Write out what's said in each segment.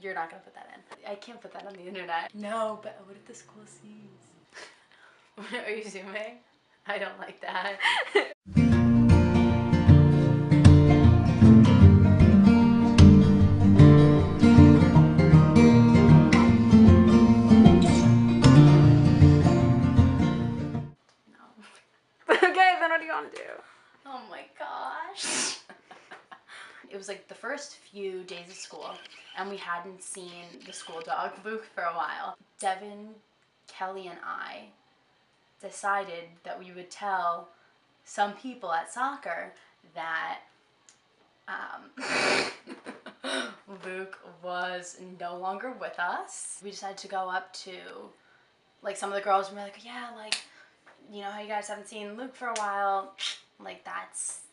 You're not gonna put that in. I can't put that on the internet. No, but what if the school sees? Are you zooming? I don't like that. Okay, then what do you want to do? Oh my gosh. It was like the first few days of school, and we hadn't seen the school dog Luke for a while. Devin, Kelly, and I decided that we would tell some people at soccer that Luke was no longer with us. We decided to go up to like some of the girls and we're like, yeah, like, you know how you guys haven't seen Luke for a while? Like,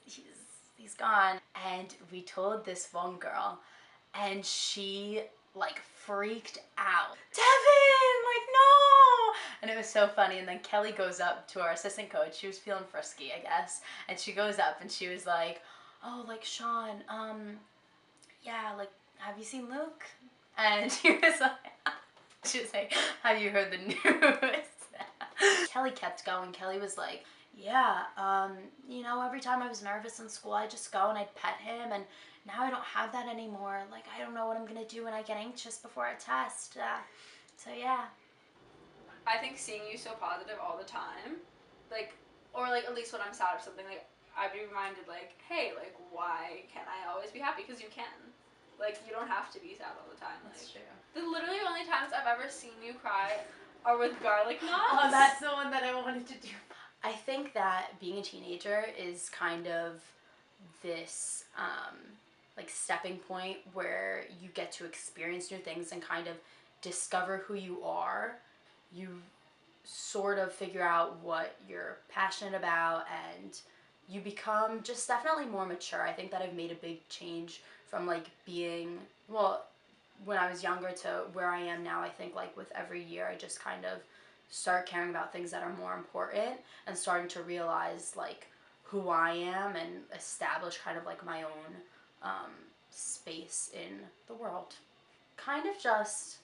he's gone. And we told this one girl, and she like freaked out. Devin, like, no! And it was so funny. And then Kelly goes up to our assistant coach. She was feeling frisky, I guess. And she goes up and she was like, oh, like, Sean, yeah, like, have you seen Luke? And she was like, have you heard the news? Kelly kept going. Kelly was like, yeah, you know, every time I was nervous in school, I'd just go and I'd pet him, and now I don't have that anymore. Like, I don't know what I'm gonna do when I get anxious before a test. So yeah. I think seeing you so positive all the time, like, or like at least when I'm sad or something, like, I'd be reminded, like, hey, like, why can't I always be happy? Because you can. Like, you don't have to be sad all the time. That's like, true. The literally only times I've ever seen you cry are with garlic knots. Oh, that's the one that I wanted to do. I think that being a teenager is kind of this like stepping point where you get to experience new things and kind of discover who you are. You sort of figure out what you're passionate about, and you become just definitely more mature. I think that I've made a big change from like being, well, when I was younger to where I am now. I think like with every year I just kind of start caring about things that are more important and starting to realize like who I am and establish kind of like my own space in the world. Kind of just,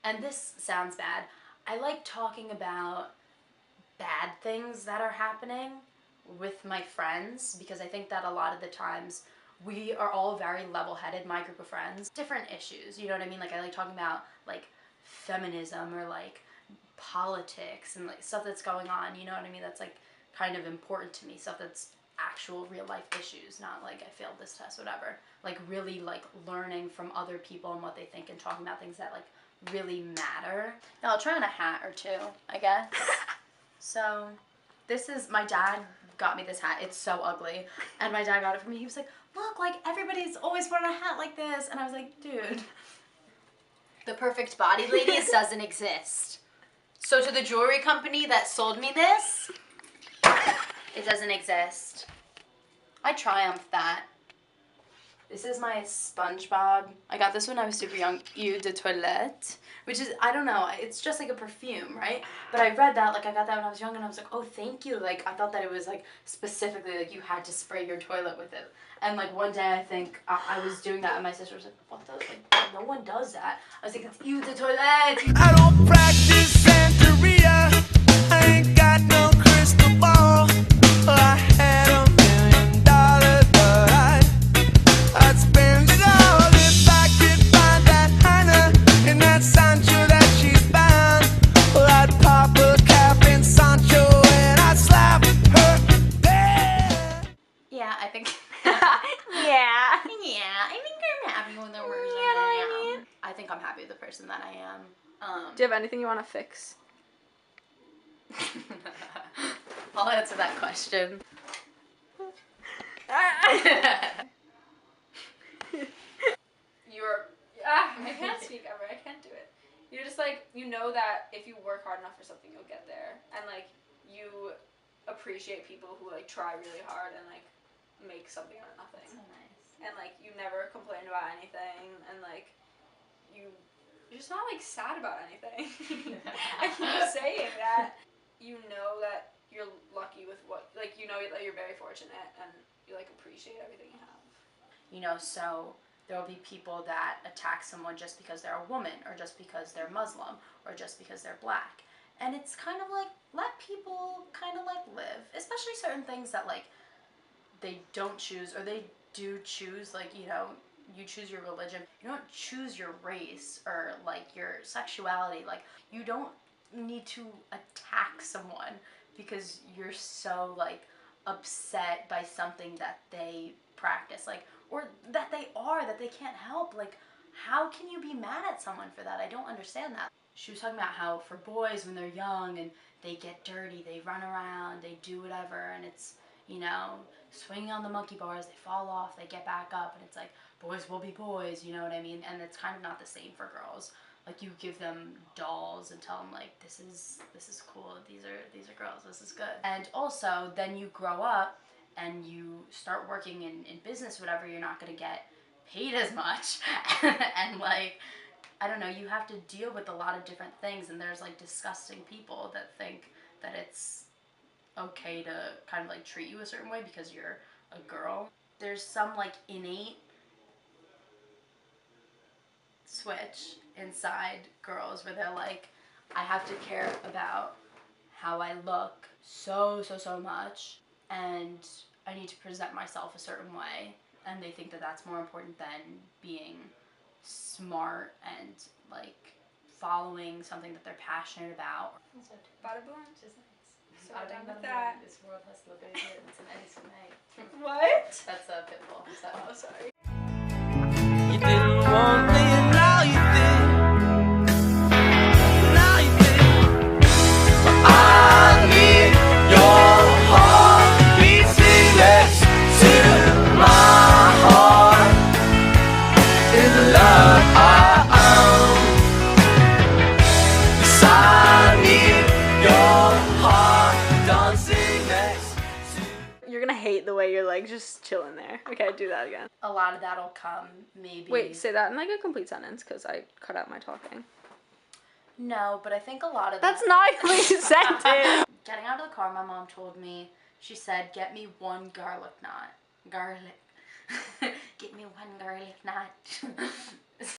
and this sounds bad, I like talking about bad things that are happening with my friends, because I think that a lot of the times we are all very level-headed, my group of friends. Different issues, you know what I mean? Like, I like talking about like feminism or like politics and like stuff that's going on, you know what I mean? That's like kind of important to me, stuff that's actual real life issues, not like I failed this test, whatever. Like really like learning from other people and what they think and talking about things that like really matter. Now I'll try on a hat or two, I guess. So this is, my dad got me this hat. It's so ugly. And my dad got it for me. He was like, look, like everybody's always wearing a hat like this. And I was like, dude. The perfect body, ladies, doesn't exist. So to the jewelry company that sold me this, it doesn't exist. I triumphed that. This is my SpongeBob. I got this when I was super young. Eau de toilette, which is, I don't know, it's just like a perfume, right? But I read that, like I got that when I was young and I was like, oh, thank you. Like I thought that it was like specifically like you had to spray your toilet with it. And like one day I think I was doing that and my sister was like, what the, like no one does that. I was like, it's Eau de toilette. I don't practice santeria. I ain't got no crystal ball. I had $1 million, but I'd spend it all if I could find that Hannah in that Sancho that she's bound. Well, I'd pop a cap in Sancho and I'd slap her dead. Yeah, I think. Yeah. Yeah, I think I'm happy with the person that I am. I think I'm happy with the person that I am. Do you have anything you want to fix? I'll answer that question. I can't speak ever. I can't do it. You're just like, you know that if you work hard enough for something, you'll get there. And like, you appreciate people who like try really hard and like make something out of nothing. So nice. And like, you never complain about anything, and like, you're just not like sad about anything. I keep saying that. You know that you're lucky with what, like, you know that you're very fortunate and you like appreciate everything you have. You know, so There will be people that attack someone just because they're a woman, or just because they're Muslim, or just because they're black. And it's kind of like, let people kind of like live, especially certain things that like they don't choose, or they do choose, like, you know, you choose your religion. You don't choose your race or like your sexuality. Like, you don't need to attack someone because you're so like upset by something that they practice, like, or that they can't help. Like, how can you be mad at someone for that? I don't understand that. She was talking about how for boys, when they're young and they get dirty, they run around, they do whatever, and it's, you know, swinging on the monkey bars, they fall off, they get back up, and it's like, boys will be boys, you know what I mean? And it's kind of not the same for girls. Like, you give them dolls and tell them like, this is cool, these are girls, this is good. And also, then you grow up and you start working in business, whatever, you're not gonna get paid as much. And like, I don't know, you have to deal with a lot of different things, and there's like disgusting people that think that it's okay to kind of like treat you a certain way because you're a girl. There's some like innate switch inside girls where they're like, I have to care about how I look so much, and I need to present myself a certain way, and they think that that's more important than being smart and like following something that they're passionate about. Bada boom. So I done think with that. This world has liberated. It's an ASMR. What? That's a Pitbull. So. Oh, sorry. You didn't want me, and now you did. Now you did. I need your heart beating next to my heart. In the love I own. 'Cause I need your heart dancing next to. You're gonna hate the way you're like just chilling there. Okay, do that again. A lot of that'll come maybe. Wait, say that in like a complete sentence because I cut out my talking. No, but I think a lot of That's not a complete sentence. Getting out of the car, my mom told me, she said, get me one garlic knot. Garlic. Get me one garlic knot.